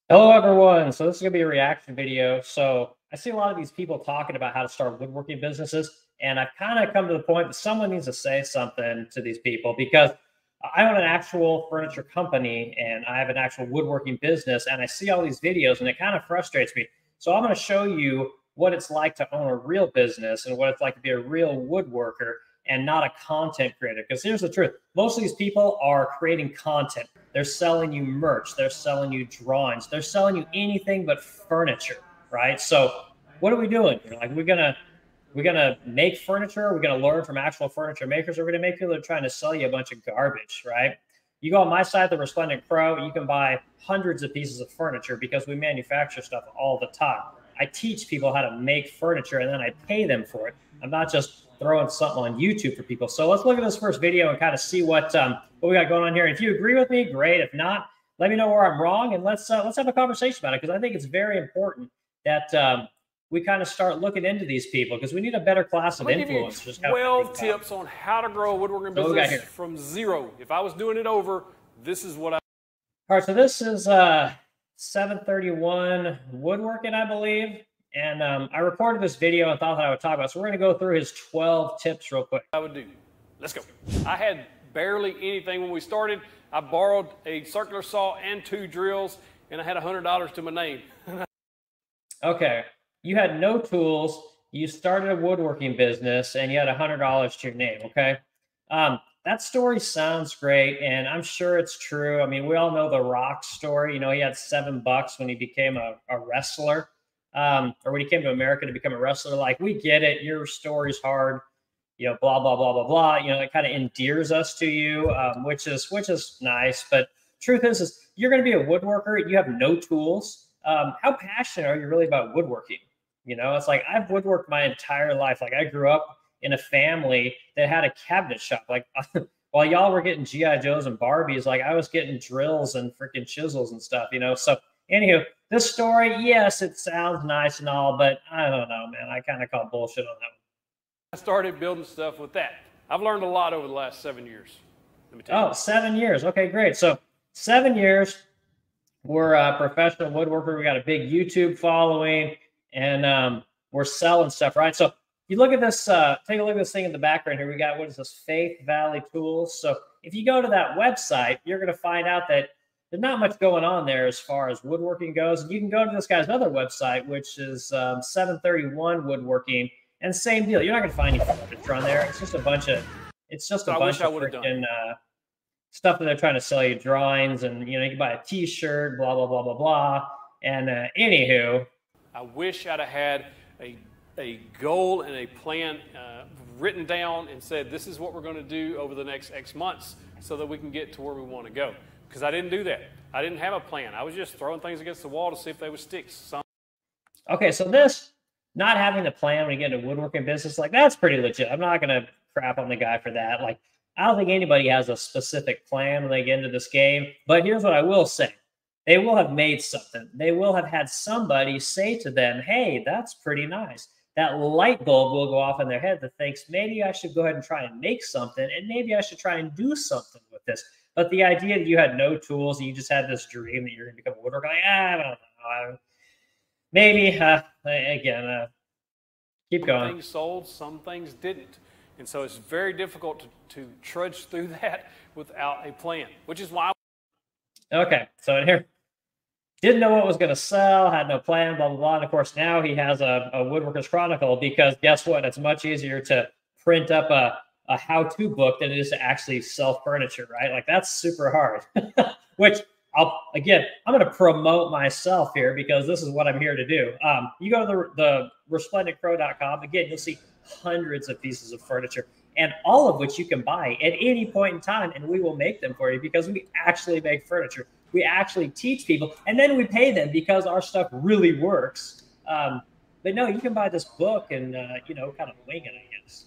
Hello, everyone. So this is gonna be a reaction video. So I see a lot of these people talking about how to start woodworking businesses, and I've kind of come to the point that someone needs to say something to these people because I own an actual furniture company and I have an actual woodworking business, and I see all these videos, and it kind of frustrates me. So I'm going to show you what it's like to own a real business and what it's like to be a real woodworker and not a content creator. Because here's the truth: most of these people are creating content. They're selling you merch. They're selling you drawings. They're selling you anything but furniture, right? So what are we doing here? Like we're gonna make furniture. We're gonna learn from actual furniture makers. Or we're gonna make people that are trying to sell you a bunch of garbage, right? You go on my site, the Resplendent Crow, you can buy hundreds of pieces of furniture because we manufacture stuff all the time. I teach people how to make furniture and then I pay them for it. I'm not just throwing something on YouTube for people. So let's look at this first video and kind of see what we got going on here. If you agree with me, great. If not, let me know where I'm wrong, and let's have a conversation about it, because I think it's very important that we kind of start looking into these people, because we need a better class of influencers. 12 tips on how to grow a woodworking business from zero. If I was doing it over, this is what I. All right, so this is 731 Woodworking, I believe. And I recorded this video and thought that I would talk about it. So we're going to go through his 12 tips real quick. I would do. Let's go. I had barely anything when we started. I borrowed a circular saw and 2 drills, and I had $100 to my name. Okay. You had no tools. You started a woodworking business, and you had $100 to your name. Okay. That story sounds great, and I'm sure it's true. I mean, we all know the Rock story. You know, he had $7 when he became a wrestler. Or when he came to America to become a wrestler. Like, we get it. Your story's hard, you know, blah, blah, blah, blah, blah. You know, it kind of endears us to you, which is nice. But truth is you're going to be a woodworker. You have no tools. How passionate are you really about woodworking? You know, it's like, I've woodworked my entire life. Like, I grew up in a family that had a cabinet shop. Like, while y'all were getting GI Joes and Barbies, like, I was getting drills and freaking chisels and stuff, you know? So anywho, this story, yes, it sounds nice and all, but I don't know, man. I kind of call bullshit on that one. I started building stuff with that. I've learned a lot over the last 7 years. Let me tell you. Oh, 7 years. Okay, great. So 7 years, we're a professional woodworker. We got a big YouTube following, and we're selling stuff, right? So you look at this, take a look at this thing in the background here. We got, what is this, Faith Valley Tools. So if you go to that website, you're going to find out that there's not much going on there as far as woodworking goes. And you can go to this guy's other website, which is 731 Woodworking, and same deal. You're not going to find any furniture on there. It's just a bunch of, freaking stuff that they're trying to sell you, drawings, and you know, you can buy a T-shirt, blah blah blah blah blah. And anywho, I wish I'd have had a goal and a plan written down and said, this is what we're going to do over the next X months so that we can get to where we want to go. Because I didn't do that. I didn't have a plan. I was just throwing things against the wall to see if they would stick. Okay, so this, not having a plan when you get into woodworking business, like, that's pretty legit. I'm not going to crap on the guy for that. Like, I don't think anybody has a specific plan when they get into this game. But here's what I will say. They will have made something. They will have had somebody say to them, hey, that's pretty nice. That light bulb will go off in their head that thinks, maybe I should go ahead and try and make something, and maybe I should try and do something with this. But the idea that you had no tools and you just had this dream that you're going to become a woodworker, like, I don't know. Maybe, again, keep going. Some things sold, some things didn't. And so it's very difficult to trudge through that without a plan, which is why. Okay, so in here, didn't know what was going to sell, had no plan, blah, blah, blah. And of course, now he has a Woodworkers Chronicle, because guess what? It's much easier to print up a how-to book than it is to actually sell furniture, right? Like, that's super hard, which I'm going to promote myself here because this is what I'm here to do. You go to the resplendentcrow.com. Again, you'll see hundreds of pieces of furniture, and all of which you can buy at any point in time, and we will make them for you because we actually make furniture. We actually teach people, and then we pay them because our stuff really works. But no, you can buy this book and, you know, kind of wing it, I guess.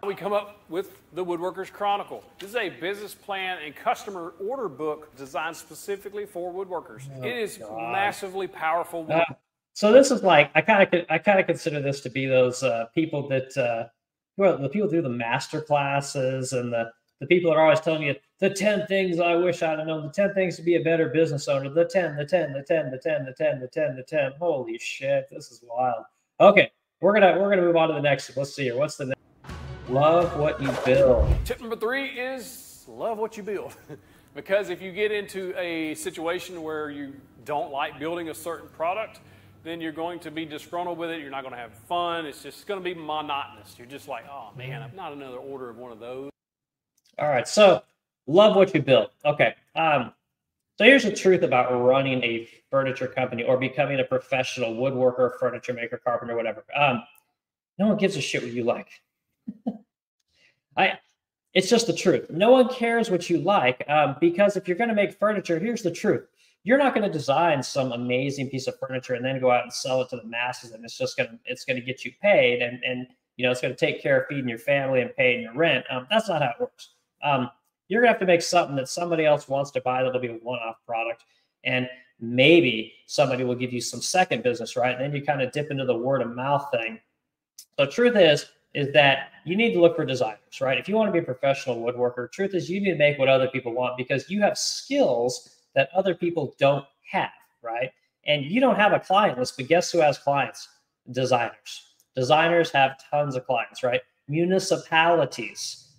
We come up with the Woodworkers Chronicle. This is a business plan and customer order book designed specifically for woodworkers. It is massively powerful. So this is like, I kind of consider this to be those people that, well, the people do the master classes and the the people that are always telling you the 10 things I wish I'd have known, the 10 things to be a better business owner, the 10, the 10, the 10, the 10, the 10, the 10, the 10. Holy shit, this is wild. Okay, we're gonna move on to the next. Let's see here. What's the next? Love what you build. Tip number 3 is love what you build. Because if you get into a situation where you don't like building a certain product, then you're going to be disgruntled with it. You're not going to have fun. It's just going to be monotonous. You're just like, oh man, I'm not another order of one of those. All right, so love what you build. Okay, so here's the truth about running a furniture company or becoming a professional woodworker, furniture maker, carpenter, whatever. No one gives a shit what you like. It's just the truth. No one cares what you like because if you're going to make furniture, here's the truth. You're not going to design some amazing piece of furniture and then go out and sell it to the masses, and it's going to get you paid, and it's going to take care of feeding your family and paying your rent. That's not how it works. You're going to have to make something that somebody else wants to buy that'll be a one-off product, and maybe somebody will give you some second business, right? And then you kind of dip into the word of mouth thing. So truth is that you need to look for designers, right? If you want to be a professional woodworker, truth is you need to make what other people want because you have skills that other people don't have, right? And you don't have a client list, but guess who has clients? Designers. Designers have tons of clients, right? Municipalities.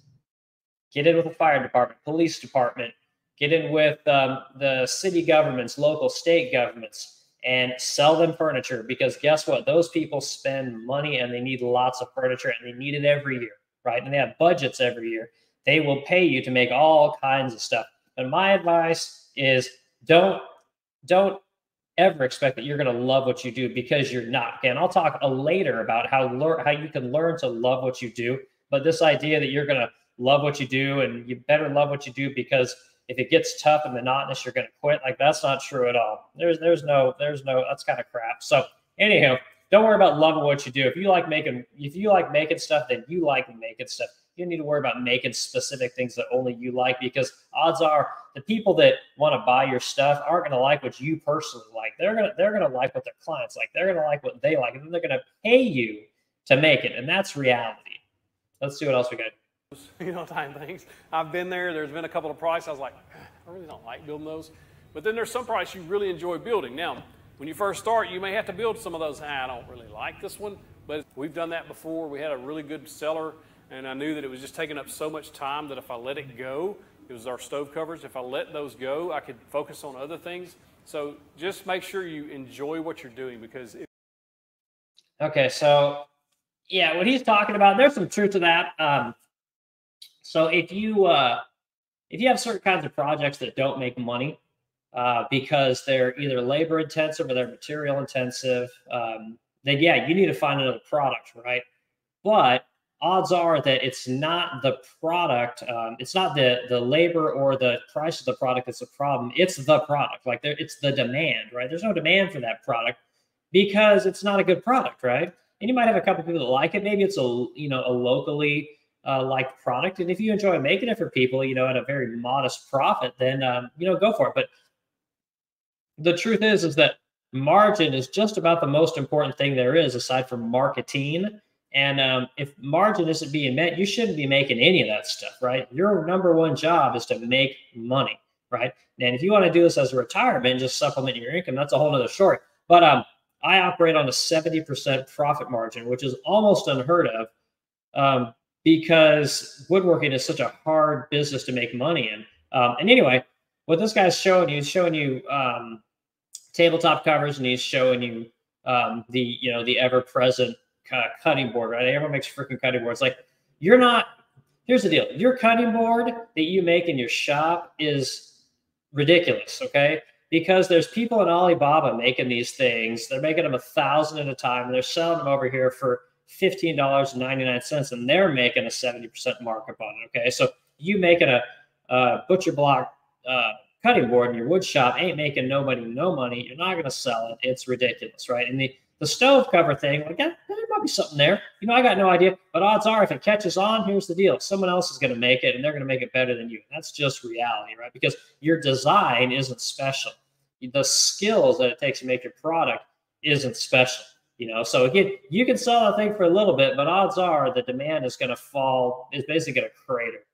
Get in with the fire department, police department, get in with the city governments, local, state governments, and sell them furniture because guess what? Those people spend money and they need lots of furniture and they need it every year, right? And they have budgets every year. They will pay you to make all kinds of stuff. And my advice is don't ever expect that you're going to love what you do because you're not. Okay, and I'll talk later about how you can learn to love what you do. But this idea that you're going to love what you do and you better love what you do because if it gets tough and monotonous, you're going to quit. Like that's not true at all. There's no, that's kind of crap. So anyhow, don't worry about loving what you do. If you like making stuff, then you like making stuff. You don't need to worry about making specific things that only you like because odds are the people that want to buy your stuff aren't going to like what you personally like. They're gonna like what their clients like. They're going to like what they like, and then they're going to pay you to make it, and that's reality. Let's see what else we got. Time things. I've been there. There's been a couple of prices. I was like, I really don't like building those. But then there's some price you really enjoy building. Now, when you first start, you may have to build some of those. I don't really like this one, but we've done that before. We had a really good seller, and I knew that it was just taking up so much time that if I let it go, it was our stove covers. If I let those go, I could focus on other things. So just make sure you enjoy what you're doing because. Okay, so yeah, what he's talking about, there's some truth to that. So if you have certain kinds of projects that don't make money because they're either labor intensive or they're material intensive, then yeah, you need to find another product, right? But odds are that it's not the product, it's not the labor or the price of the product that's a problem. It's the product, like it's the demand, right? There's no demand for that product because it's not a good product, right? And you might have a couple people that like it. Maybe it's a locally liked product, and if you enjoy making it for people, at a very modest profit, then go for it. But the truth is that margin is just about the most important thing there is, aside from marketing. And if margin isn't being met, you shouldn't be making any of that stuff, right? Your number one job is to make money, right? And if you want to do this as a retirement and just supplement your income, that's a whole nother story. But I operate on a 70% profit margin, which is almost unheard of. Because woodworking is such a hard business to make money in. And anyway, what this guy's showing you is showing you tabletop covers, and he's showing you the ever-present cutting board, right? Everyone makes freaking cutting boards. Like here's the deal. Your cutting board that you make in your shop is ridiculous, okay? Because there's people in Alibaba making these things. They're making them 1,000 at a time, and they're selling them over here for $15.99, and they're making a 70% markup on it. Okay, so you making a butcher block cutting board in your wood shop ain't making no money. You're not going to sell it. It's ridiculous, right? And the stove cover thing, like there might be something there. I got no idea, but odds are if it catches on, here's the deal: someone else is going to make it, and they're going to make it better than you. That's just reality, right? Because your design isn't special. The skills that it takes to make your product isn't special. So again, you can sell a thing for a little bit, but odds are the demand is going to fall, is basically going to crater.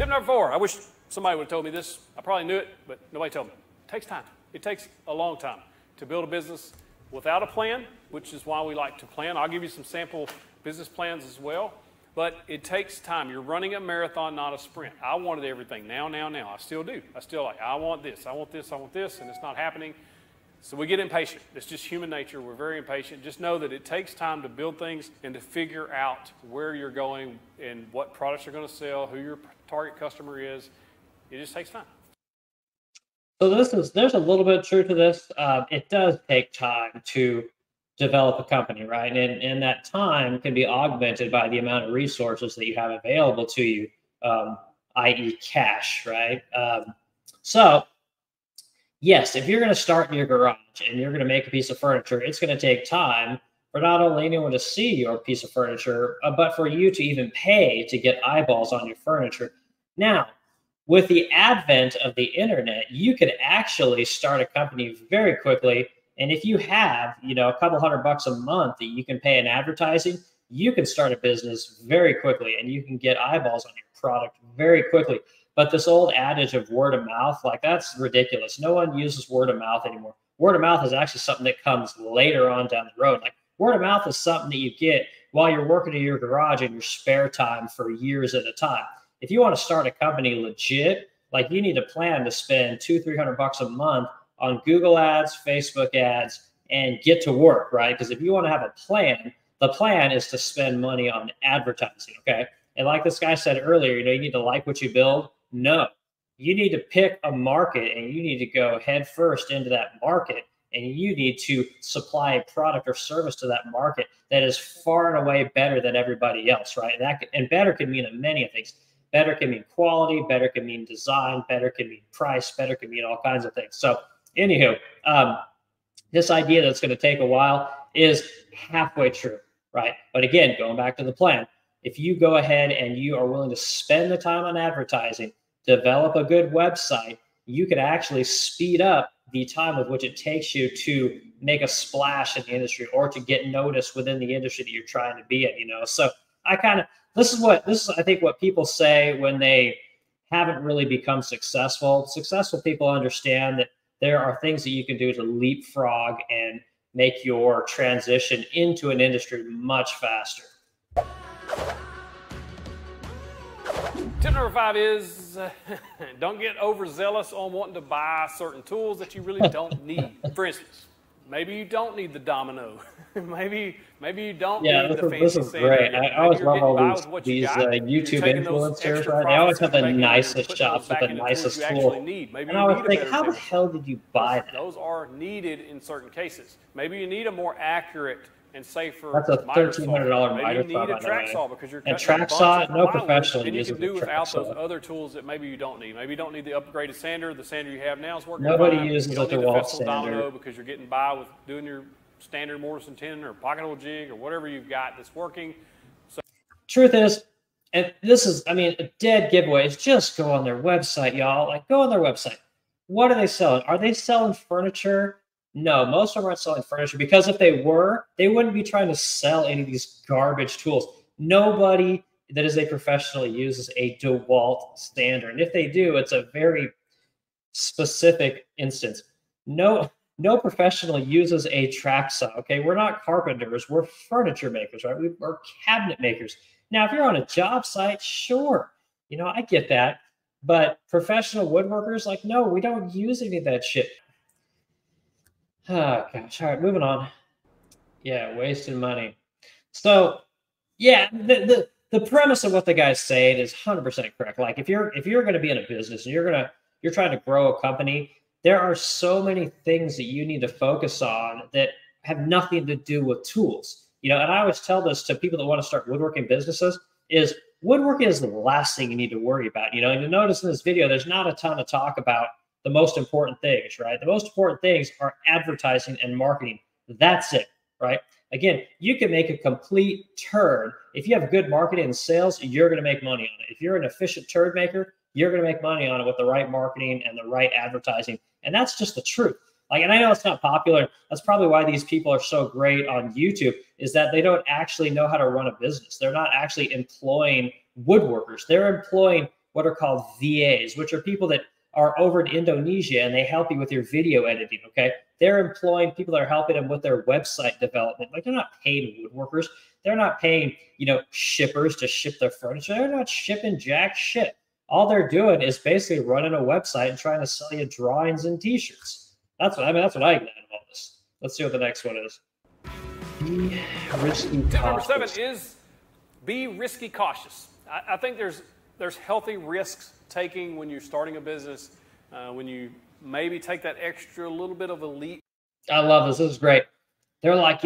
Tip number 4, I wish somebody would have told me this. I probably knew it, but nobody told me. It takes time. It takes a long time to build a business without a plan, which is why we like to plan. I'll give you some sample business plans as well, but it takes time. You're running a marathon, not a sprint. I wanted everything now. I still do. I want this, I want this, I want this, and it's not happening. So we get impatient. It's just human nature. We're very impatient. Just know that it takes time to build things and to figure out where you're going and what products you're going to sell, who your target customer is. It just takes time. So there's a little bit of truth to this. It does take time to develop a company, right? And that time can be augmented by the amount of resources that you have available to you, i.e. cash, right? So yes, if you're going to start in your garage and you're going to make a piece of furniture, it's going to take time for not only anyone to see your piece of furniture, but for you to even pay to get eyeballs on your furniture. Now, with the advent of the internet, you could actually start a company very quickly. And if you have, a couple $100 a month that you can pay in advertising, you can start a business very quickly and you can get eyeballs on your product very quickly. But this old adage of word of mouth, like that's ridiculous. No one uses word of mouth anymore. Word of mouth is actually something that comes later on down the road. Like word of mouth is something that you get while you're working in your garage in your spare time for years at a time. If you want to start a company legit, like you need a plan to spend $200-300 a month on Google ads, Facebook ads, and get to work, right? Because if you want to have a plan, the plan is to spend money on advertising, okay? And like this guy said earlier, you need to like what you build. No, you need to pick a market and you need to go head first into that market. And you need to supply a product or service to that market that is far and away better than everybody else, right? And better can mean many things. Better can mean quality, better can mean design, better can mean price, better can mean all kinds of things. So anywho, this idea that's going to take a while is halfway true, right? But again, going back to the plan, if you go ahead and you are willing to spend the time on advertising, develop a good website, you could actually speed up the time with which it takes you to make a splash in the industry or to get noticed within the industry that you're trying to be in, So this is I think what people say when they haven't really become successful. Successful people understand that there are things that you can do to leapfrog and make your transition into an industry much faster. Tip number 5 is don't get overzealous on wanting to buy certain tools that you really don't need. For instance, maybe you don't need the domino. maybe you don't need the fancy this is great. I always love all these YouTube influencers, right? They always have the nicest shops with the nicest tool. And I was like, how the hell did you buy that? Those are needed in certain cases. Maybe you need a more accurate and safer. That's a $1,300 miter saw, by the way. Track saw because you're and track saw, no professional and you uses can do a track without saw. those other tools that maybe you don't need. Maybe you don't need the upgraded sander. The sander you have now is working Nobody fine. uses a a DeWalt sander sander because you're getting by with doing your standard mortise and tenon or pocket hole jig or whatever you've got that's working. So, truth is, and this is, a dead giveaway is just go on their website, y'all. Like, go on their website. What are they selling? Are they selling furniture? No, most of them aren't selling furniture because if they were, they wouldn't be trying to sell any of these garbage tools. Nobody that is a professional uses a DeWalt sander. And if they do, it's a very specific instance. No professional uses a track saw, okay? We're not carpenters. We're furniture makers, right? We're cabinet makers. Now, if you're on a job site, sure. I get that. But professional woodworkers, like, no, we don't use any of that shit. Oh, gosh. All right, moving on. Yeah, wasting money. So, yeah, the premise of what the guy's saying is 100% correct. Like, if you're going to be in a business and you're trying to grow a company, there are so many things that you need to focus on that have nothing to do with tools. And I always tell this to people that want to start woodworking businesses is woodworking is the last thing you need to worry about. And you'll notice in this video, there's not a ton of talk about the most important things, right? The most important things are advertising and marketing. That's it, right? Again, you can make a complete turd. If you have good marketing and sales, you're going to make money on it. If you're an efficient turd maker, you're going to make money on it with the right marketing and the right advertising. And that's just the truth. Like, and I know it's not popular. That's probably why these people are so great on YouTube, is that they don't actually know how to run a business. They're not actually employing woodworkers. They're employing what are called VAs, which are people that are over in Indonesia and they help you with your video editing. Okay. They're employing people that are helping them with their website development. Like they're not paying woodworkers. They're not paying, shippers to ship their furniture. They're not shipping jack shit. All they're doing is basically running a website and trying to sell you drawings and t-shirts. That's what I get out of all this. Let's see what the next one is. Be risky cautious. Tip number 7 is be risky cautious. I think there's healthy risks taking when you're starting a business, when you maybe take that extra little bit of a leap. I love this. This is great. They're like,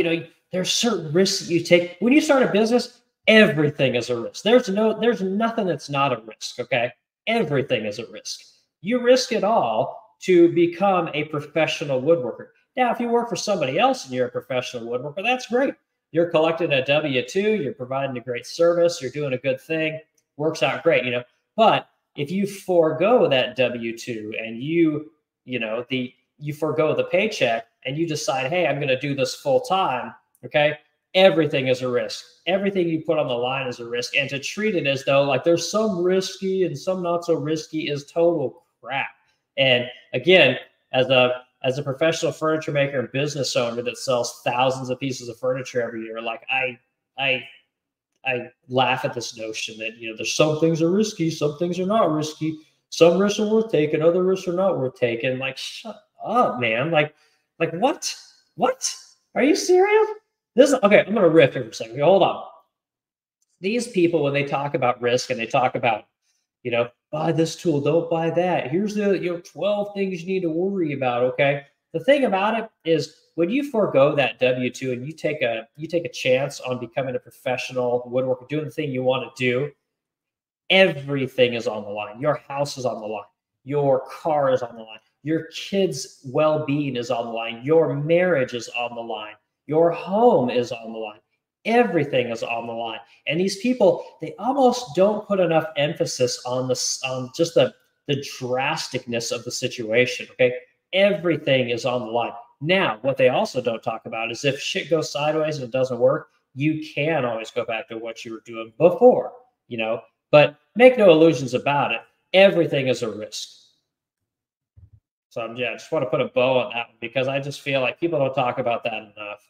there's certain risks that you take. When you start a business, everything is a risk. There's nothing that's not a risk, okay? Everything is a risk. You risk it all to become a professional woodworker. Now, if you work for somebody else and you're a professional woodworker, that's great. You're collecting a W-2, you're providing a great service, you're doing a good thing, works out great, But if you forego that W-2 and you forego the paycheck and you decide, hey, I'm going to do this full time, okay? Everything is a risk. Everything you put on the line is a risk. And to treat it as though like there's some risky and some not so risky is total crap. And again, as a professional furniture maker and business owner that sells thousands of pieces of furniture every year, like I laugh at this notion that, there's some things are risky, some things are not risky. Some risks are worth taking, other risks are not worth taking. Like, shut up, man. Like what? What? Are you serious? Okay, I'm going to riff here for a second. Hold on. These people, when they talk about risk and they talk about, buy this tool, don't buy that. Here's the 12 things you need to worry about, okay? The thing about it is when you forego that W-2 and you take a chance on becoming a professional woodworker, doing the thing you want to do, everything is on the line. Your house is on the line. Your car is on the line. Your kids' well-being is on the line. Your marriage is on the line. Your home is on the line. Everything is on the line. And these people, they almost don't put enough emphasis on just the drasticness of the situation, okay? Everything is on the line. Now, what they also don't talk about is if shit goes sideways and it doesn't work, you can always go back to what you were doing before, but make no illusions about it. Everything is a risk. So yeah, I just want to put a bow on that one because I just feel like people don't talk about that enough.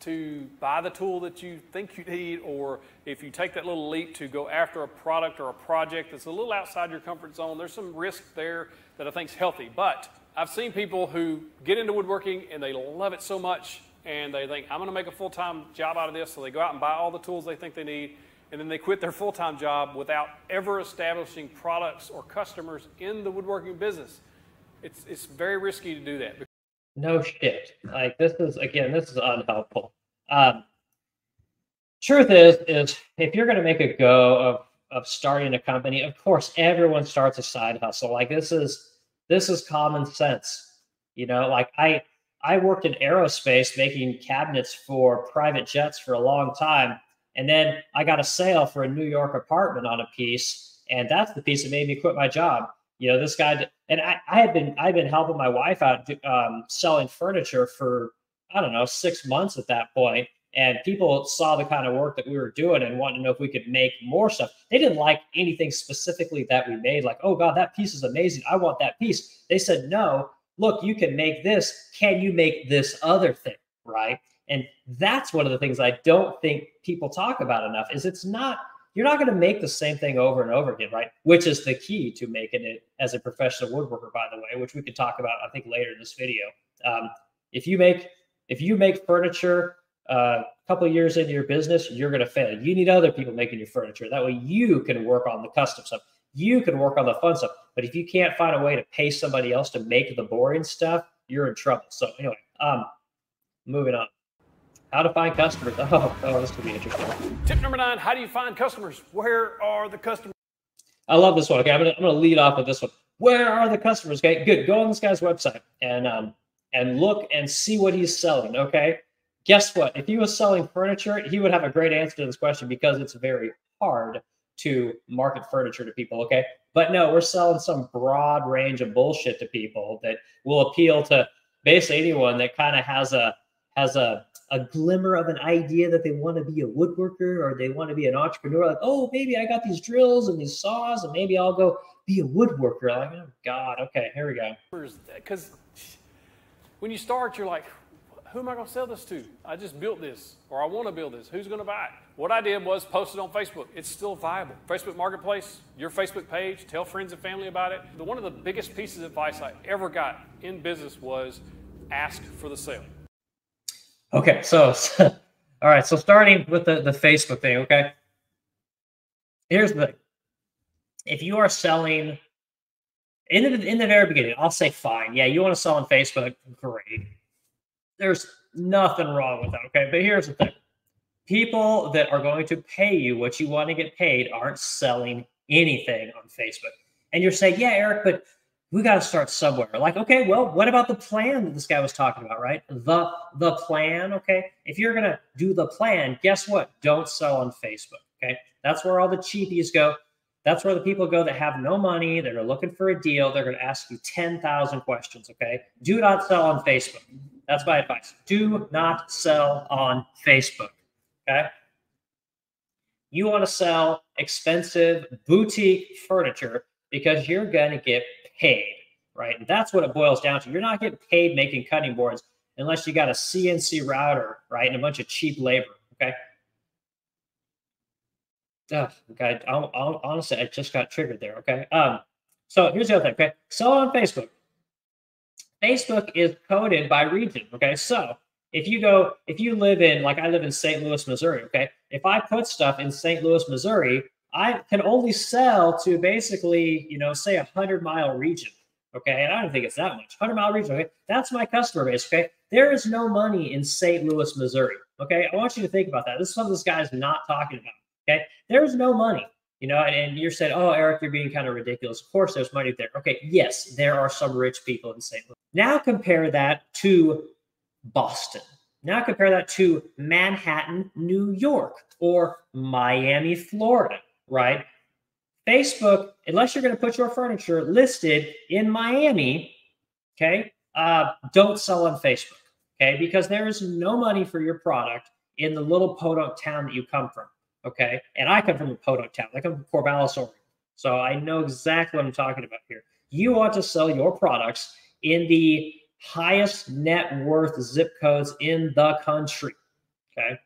To buy the tool that you think you need, or if you take that little leap to go after a product or a project that's a little outside your comfort zone, there's some risk there that I think is healthy. But I've seen people who get into woodworking and they love it so much and they think, I'm going to make a full-time job out of this. So they go out and buy all the tools they think they need, and then they quit their full-time job without ever establishing products or customers in the woodworking business. It's very risky to do that. No shit. Like this is unhelpful. Truth is if you're going to make a go of starting a company, of course, everyone starts a side hustle. Like this is common sense. Like I worked in aerospace making cabinets for private jets for a long time. And then I got a sale for a New York apartment on a piece. And that's the piece that made me quit my job. This guy, and I've been helping my wife out selling furniture for, I don't know, 6 months at that point. And people saw the kind of work that we were doing and wanted to know if we could make more stuff. They didn't like anything specifically that we made. Like, oh God, that piece is amazing. I want that piece. They said, no, look, you can make this. Can you make this other thing? Right. And that's one of the things I don't think people talk about enough is you're not going to make the same thing over and over again, right? Which is the key to making it as a professional woodworker, by the way, which we could talk about, I think, later in this video. If you make furniture a couple of years into your business, you're going to fail. You need other people making your furniture. That way you can work on the custom stuff. You can work on the fun stuff. But if you can't find a way to pay somebody else to make the boring stuff, you're in trouble. So anyway, moving on. How to find customers. Oh, this could be interesting. Tip number 9, how do you find customers? Where are the customers? I love this one. Okay, I'm gonna lead off with this one. Where are the customers? Okay, good. Go on this guy's website and look and see what he's selling. Okay. Guess what? If he was selling furniture, he would have a great answer to this question because it's very hard to market furniture to people. Okay. But no, we're selling some broad range of bullshit to people that will appeal to basically anyone that kind of has a a glimmer of an idea that they want to be a woodworker or they want to be an entrepreneur. Like, oh, maybe I got these drills and these saws and maybe I'll go be a woodworker. Like, oh God, okay, here we go. Because when you start, you're like, who am I going to sell this to? I just built this, or I want to build this. Who's going to buy it? What I did was post it on Facebook. It's still viable. Facebook Marketplace, your Facebook page, tell friends and family about it. One of the biggest pieces of advice I ever got in business was ask for the sale. Okay, so all right, so starting with the Facebook thing, okay? Here's the thing. If you are selling in the very beginning, I'll say fine. Yeah, you want to sell on Facebook, great. There's nothing wrong with that, okay? But here's the thing. People that are going to pay you what you want to get paid aren't selling anything on Facebook. And you're saying, yeah, Eric, but we got to start somewhere. Like, okay, well, what about the plan that this guy was talking about, right? The plan, okay? If you're going to do the plan, guess what? Don't sell on Facebook, okay? That's where all the cheapies go. That's where the people go that have no money, that are looking for a deal. They're going to ask you 10,000 questions, okay? Do not sell on Facebook. That's my advice. Do not sell on Facebook, okay? You want to sell expensive boutique furniture because you're going to get paid, right? And that's what it boils down to. You're not getting paid making cutting boards unless you got a CNC router, right, and a bunch of cheap labor, okay? Oh, okay. Honestly, I just got triggered there, okay? So here's the other thing, okay? Sell on Facebook. Facebook is coded by region, okay? So if you live in, like I live in St. Louis, Missouri, okay? If I put stuff in St. Louis, Missouri, I can only sell to basically, say 100-mile region, okay? And I don't think it's that much. 100-mile region, okay? That's my customer base, okay? There is no money in St. Louis, Missouri, okay? I want you to think about that. This is something this guy's not talking about, okay? There's no money. And you're saying, oh, Eric, you're being kind of ridiculous. Of course, there's money there. Okay, yes, there are some rich people in St. Louis. Now compare that to Boston. Now compare that to Manhattan, New York, or Miami, Florida, right? Facebook, unless you're going to put your furniture listed in Miami, okay, don't sell on Facebook, okay, because there is no money for your product in the little podunk town that you come from. Okay, and I come from a podunk town. I come from Corvallis, Oregon. So I know exactly what I'm talking about here. You want to sell your products in the highest net worth zip codes in the country. Okay.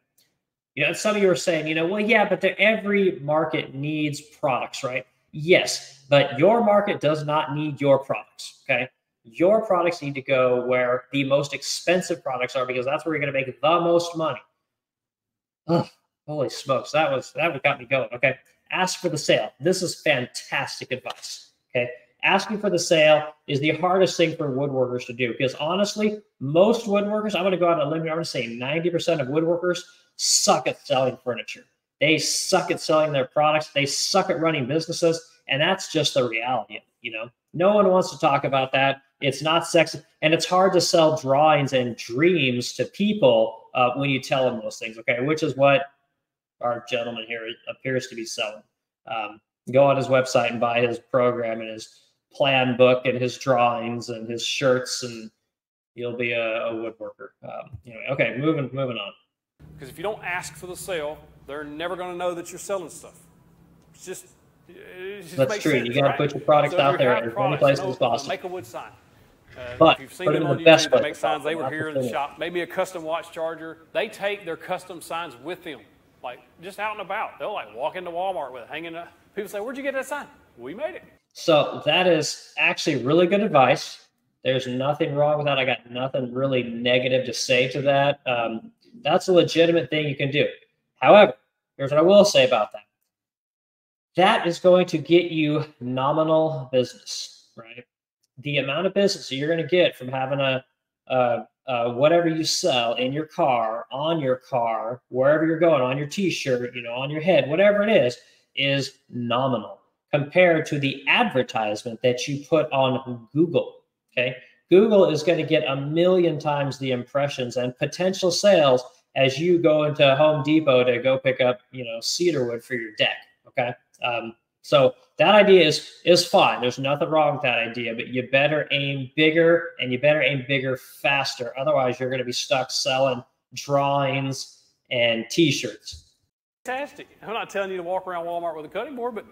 Some of you are saying, well, yeah, but every market needs products, right? Yes, but your market does not need your products. Okay. Your products need to go where the most expensive products are because that's where you're going to make the most money. Ugh. Holy smokes, that got me going. Okay, ask for the sale. This is fantastic advice. Okay, asking for the sale is the hardest thing for woodworkers to do because honestly, most woodworkers, I'm going to go out on a limb here. I'm going to say 90% of woodworkers suck at selling furniture. They suck at selling their products. They suck at running businesses, and that's just the reality. No one wants to talk about that. It's not sexy, and it's hard to sell drawings and dreams to people when you tell them those things. Okay, which is what our gentleman here appears to be selling. Go on his website and buy his program and his plan book and his drawings and his shirts, and you'll be a woodworker. Anyway, okay, moving on. Because if you don't ask for the sale, they're never going to know that you're selling stuff. It just that's true. Sense, you got to put your products out there as many places as possible. Make a wood sign. But if you've seen them on YouTube, they make signs. They were here in the shop. Maybe a custom watch charger. They take their custom signs with them. Like just out and about. They'll like walk into Walmart with it hanging up. People say, where'd you get that sign? We made it. So that is actually really good advice. There's nothing wrong with that. I got nothing really negative to say to that. That's a legitimate thing you can do. However, here's what I will say about that. That is going to get you nominal business, right? The amount of business that you're going to get from having whatever you sell in your car, on your car, wherever you're going, on your t-shirt, on your head, whatever it is nominal compared to the advertisement that you put on Google, okay? Google is going to get 1,000,000 times the impressions and potential sales as you go into Home Depot to go pick up, cedar wood for your deck, okay? So that idea is fine. There's nothing wrong with that idea, but you better aim bigger and you better aim bigger faster. Otherwise, you're going to be stuck selling drawings, and t-shirts. Fantastic. I'm not telling you to walk around Walmart with a cutting board, but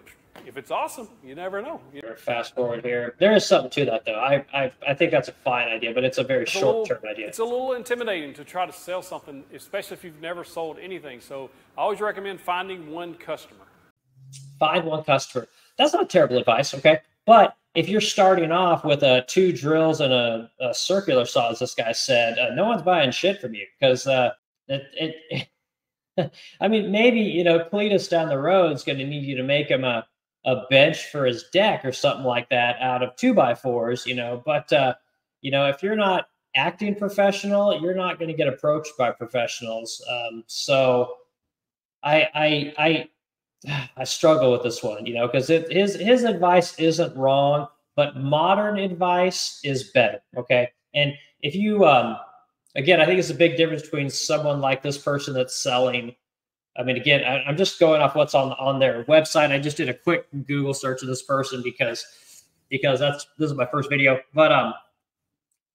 if it's awesome, you never know. Fast forward here. There is something to that, though. I think that's a fine idea, but it's a very short-term idea. It's a little intimidating to try to sell something, especially if you've never sold anything. So I always recommend finding one customer. Find one customer. That's not terrible advice, okay? But if you're starting off with 2 drills and a circular saw, as this guy said, no one's buying shit from you because I mean, maybe, you know, Cletus down the road is going to need you to make him a bench for his deck or something like that out of 2x4s, you know. But, you know, if you're not acting professional, you're not going to get approached by professionals. So I struggle with this one, you know, because his advice isn't wrong, but modern advice is better. Okay. And if you, again, I think it's a big difference between someone like this person that's selling. I mean, again, I'm just going off what's on their website. I just did a quick Google search of this person because this is my first video. But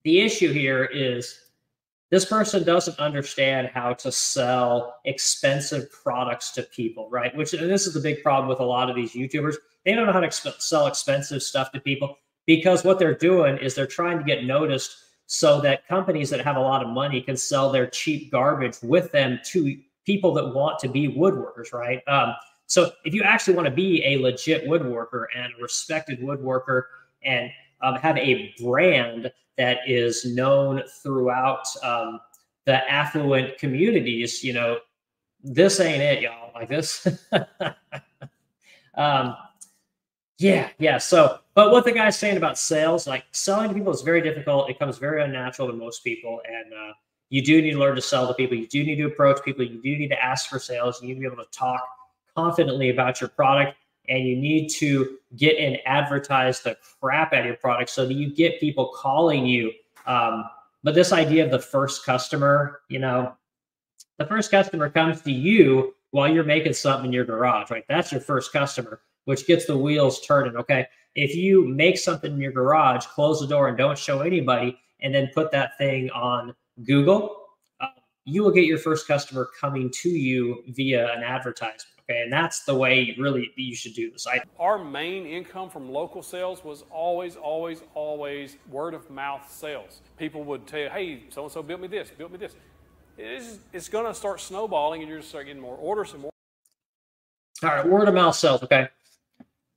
the issue here is this person doesn't understand how to sell expensive products to people, right? Which, and this is the big problem with a lot of these YouTubers. They don't know how to sell expensive stuff to people because what they're doing is they're trying to get noticed so that companies that have a lot of money can sell their cheap garbage with them to people that want to be woodworkers, right? So if you actually want to be a legit woodworker and a respected woodworker and have a brand that is known throughout the affluent communities, you know, this ain't it, y'all. Like this. Yeah. So, but what the guy's saying about sales, like selling to people is very difficult. It comes very unnatural to most people. And you do need to learn to sell to people. You do need to approach people. You do need to ask for sales. You need to be able to talk confidently about your product. And you need to get and advertise the crap out of your product so that you get people calling you. But this idea of the first customer, you know, the first customer comes to you while you're making something in your garage, right? That's your first customer, which gets the wheels turning, okay? If you make something in your garage, close the door and don't show anybody, and then put that thing on Google, you will get your first customer coming to you via an advertisement. Okay, and that's the way really you should do this. Our main income from local sales was always word of mouth sales. People would tell you, hey, so-and-so built me this, built me this. It's going to start snowballing and you're going to start getting more orders and more. All right, word of mouth sales, okay.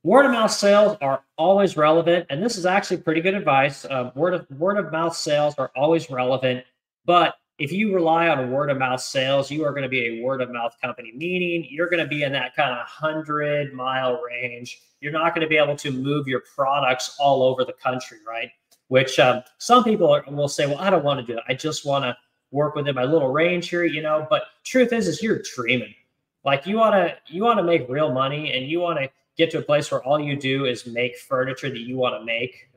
Word of mouth sales are always relevant, and this is actually pretty good advice. Word of mouth sales are always relevant, but if you rely on word of mouth sales, you are going to be a word of mouth company, meaning you're going to be in that kind of 100-mile range. You're not going to be able to move your products all over the country, right? Which some people will say, well, I don't want to do that. I just want to work within my little range here, you know. But truth is you're dreaming. Like you want to make real money, and you want to get to a place where all you do is make furniture that you want to make.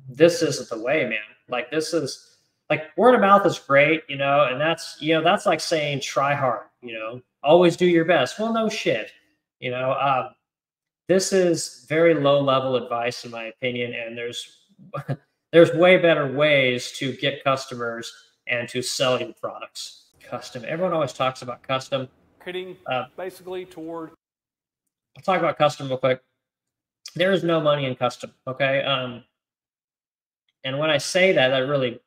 This isn't the way, man. Like this is. Like word of mouth is great, you know, and that's like saying try hard, you know, always do your best. Well, no shit, you know. This is very low level advice in my opinion, and there's way better ways to get customers and to sell your products. Custom. Everyone always talks about custom. Marketing, basically toward. I'll talk about custom real quick. There is no money in custom, okay? And when I say that, that really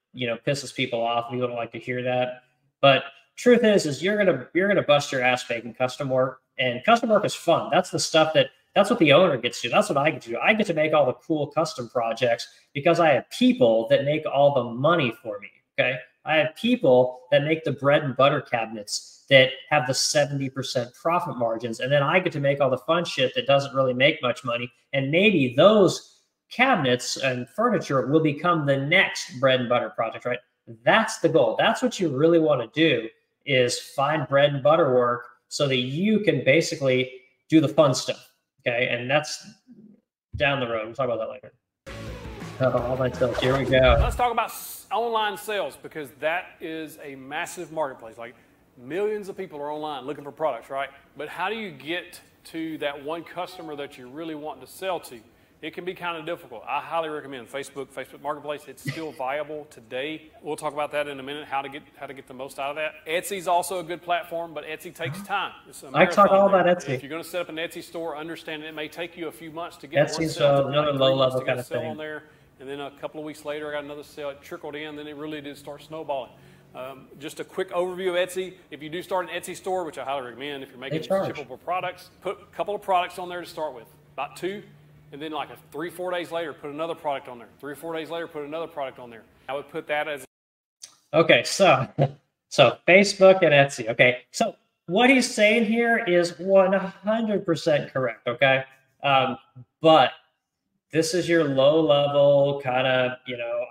pisses people off. People don't like to hear that. But truth is you're gonna bust your ass making custom work, and custom work is fun. That's the stuff that's what the owner gets to do. That's what I get to do. I get to make all the cool custom projects because I have people that make all the money for me. Okay, I have people that make the bread and butter cabinets that have the 70% profit margins, and then I get to make all the fun shit that doesn't really make much money, and maybe those cabinets and furniture will become the next bread and butter project, right? That's the goal. That's what you really want to do, is find bread and butter work so that you can basically do the fun stuff. Okay. And that's down the road. We'll talk about that later. All my sales. Here we go. Let's talk about online sales, because that is a massive marketplace. Like millions of people are online looking for products, right? But how do you get to that one customer that you're really wanting to sell to? it can be kind of difficult. I highly recommend Facebook Marketplace. It's still viable today. We'll talk about that in a minute, how to get the most out of that. Etsy's also a good platform, but Etsy takes time. I talk all about Etsy. If you're going to set up an Etsy store, understand it may take you a few months to get Etsy's another low-level kind of thing on there. And then a couple of weeks later, I got another sale. It trickled in. Then it really did start snowballing. Just a quick overview of Etsy. If you do start an Etsy store, which I highly recommend, if you're making shippable products, put a couple of products on there to start with, about 2, and then like 3-4 days later, put another product on there. 3 or 4 days later, put another product on there. I would put that as. Okay, so Facebook and Etsy. Okay, so what he's saying here is 100% correct. Okay, but this is your low level kind of,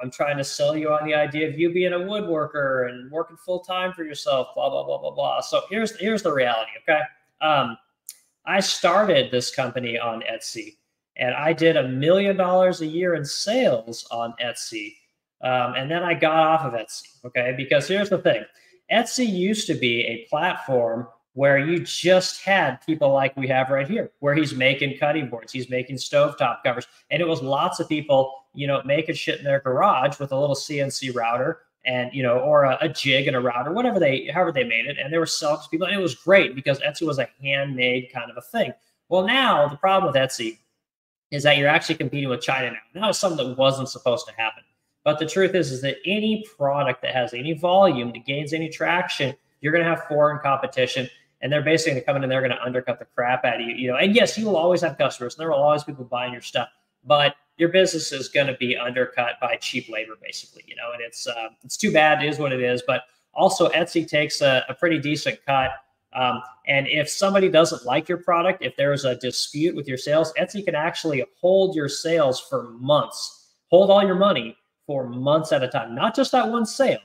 I'm trying to sell you on the idea of you being a woodworker and working full time for yourself, blah, blah, blah, blah, blah. So here's the reality, okay? I started this company on Etsy, and I did $1 million a year in sales on Etsy. And then I got off of Etsy, okay? Because here's the thing. Etsy used to be a platform where you just had people like we have right here, where he's making cutting boards, he's making stovetop covers. And it was lots of people, making shit in their garage with a little CNC router and, or a jig and a router, however they made it. And they were selling to people. And it was great because Etsy was a handmade kind of a thing. Well, now the problem with Etsy is that you're actually competing with China now. That was something that wasn't supposed to happen. But the truth is that any product that has any volume, that gains any traction, you're going to have foreign competition, and they're basically going to come in and they're going to undercut the crap out of you. And yes, you will always have customers, and there will always be people buying your stuff, but your business is going to be undercut by cheap labor, basically. And it's too bad. It is what it is. But also, Etsy takes a pretty decent cut. And if somebody doesn't like your product, if there's a dispute with your sales, Etsy can actually hold your sales for months, hold all your money for months at a time, not just that one sale,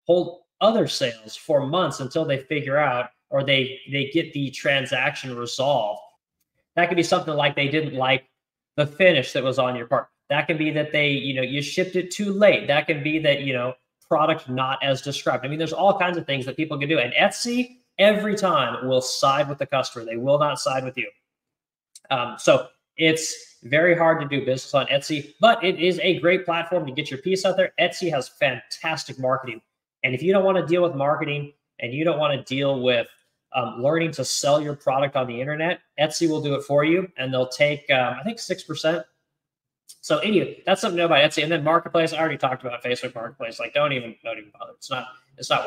hold other sales for months until they figure out or they get the transaction resolved. That could be something like they didn't like the finish that was on your part. That can be that they, you shipped it too late. That can be that, product not as described. I mean, there's all kinds of things that people can do. And Etsy, every time, will side with the customer. They will not side with you. So it's very hard to do business on Etsy, but it is a great platform to get your piece out there. Etsy has fantastic marketing. And if you don't want to deal with marketing and you don't want to deal with learning to sell your product on the internet, Etsy will do it for you. And they'll take, I think, 6%. So anyway, that's something to know about Etsy. And then Marketplace, I already talked about Facebook Marketplace. Like, don't even bother. It's not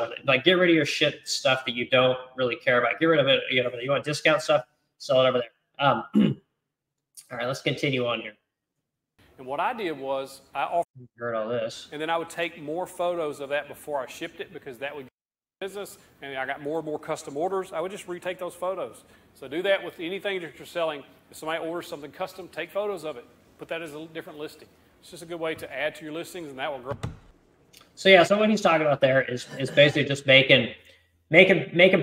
worth it. Like, get rid of your shit stuff that you don't really care about. Get rid of it. You want discount stuff, sell it over there. All right, let's continue on here. And what I did was I offered. Heard all this. And then I would take more photos of that before I shipped it, because that would get business. And I got more and more custom orders. I would just retake those photos. So do that with anything that you're selling. If somebody orders something custom, take photos of it. Put that as a different listing. It's just a good way to add to your listings, and that will grow. So yeah, so what he's talking about there is basically just making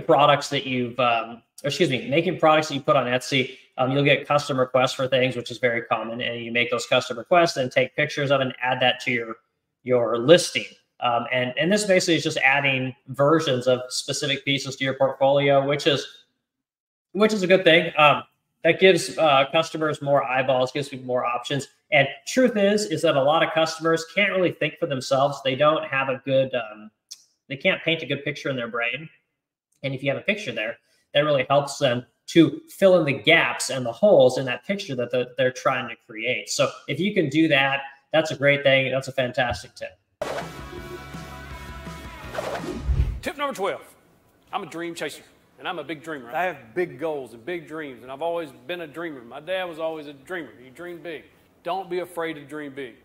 products that you've, making products that you put on Etsy. You'll get custom requests for things, which is very common, and you make those custom requests and take pictures of it and add that to your listing. And this basically is just adding versions of specific pieces to your portfolio, which is a good thing. That gives customers more eyeballs, gives people more options. And truth is that a lot of customers can't really think for themselves. They don't have a good, they can't paint a good picture in their brain. And if you have a picture there, that really helps them to fill in the gaps and the holes in that picture that they're trying to create. So if you can do that, that's a great thing. That's a fantastic tip. Tip number 12, I'm a dream chaser. And I'm a big dreamer. I have big goals and big dreams, and I've always been a dreamer. My dad was always a dreamer. You dream big. Don't be afraid to dream big.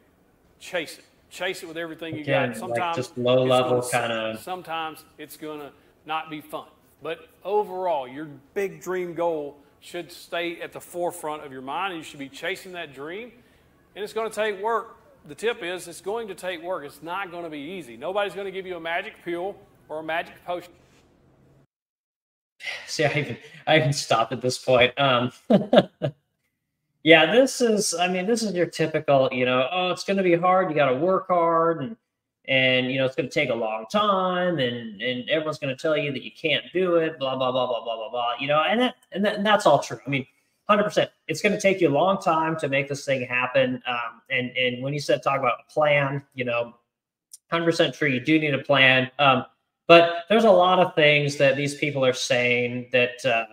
Chase it. Chase it with everything you got. Sometimes like just low level kind of. Sometimes it's going to not be fun. But overall, your big dream goal should stay at the forefront of your mind, and you should be chasing that dream. And it's going to take work. The tip is it's going to take work. It's not going to be easy. Nobody's going to give you a magic pill or a magic potion. See, I even stopped at this point. Yeah, this is your typical, oh, it's going to be hard. You got to work hard, and it's going to take a long time, and everyone's going to tell you that you can't do it, blah, blah, blah, blah, blah, blah, blah, and that's all true. I mean, 100%. It's going to take you a long time to make this thing happen. And when you said talk about a plan, 100% true. You do need a plan. But there's a lot of things that these people are saying that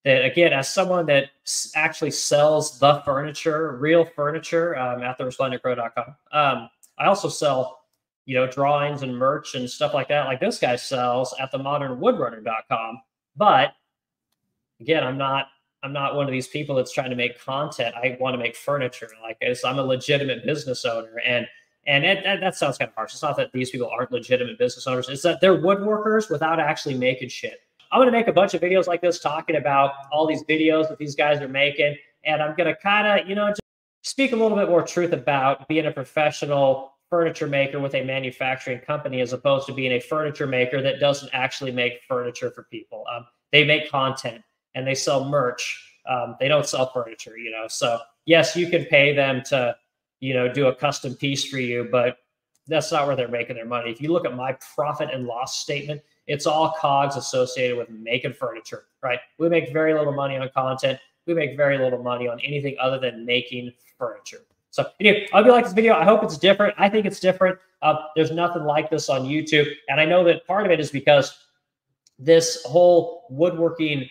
again, as someone that actually sells the furniture, real furniture, at theresplendentcrow.com. I also sell, drawings and merch and stuff like that, like this guy sells at themodernwoodrunner.com. But again, I'm not one of these people that's trying to make content. I want to make furniture. Like I'm a legitimate business owner, and that sounds kind of harsh. It's not that these people aren't legitimate business owners. It's that they're woodworkers without actually making shit. I'm going to make a bunch of videos like this talking about all these videos that these guys are making. And I'm going to kind of, just speak a little bit more truth about being a professional furniture maker with a manufacturing company, as opposed to being a furniture maker that doesn't actually make furniture for people. They make content and they sell merch. They don't sell furniture, So yes, you can pay them to, do a custom piece for you, but that's not where they're making their money. If you look at my profit and loss statement, it's all COGS associated with making furniture, right? We make very little money on content. We make very little money on anything other than making furniture. So anyway, I hope you like this video. I hope it's different. I think it's different. There's nothing like this on YouTube. And I know that part of it is because this whole woodworking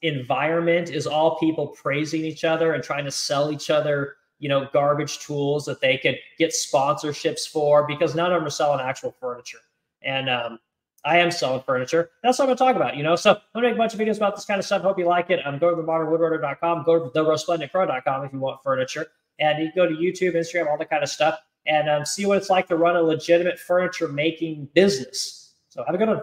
environment is all people praising each other and trying to sell each other, garbage tools that they could get sponsorships for, because none of them are selling actual furniture. And I am selling furniture. That's what I'm going to talk about, So I'm going to make a bunch of videos about this kind of stuff. Hope you like it. Go to themodernwoodrunner.com. Go to theresplendentcrow.com if you want furniture. And you can go to YouTube, Instagram, all that kind of stuff, and see what it's like to run a legitimate furniture making business. So have a good one.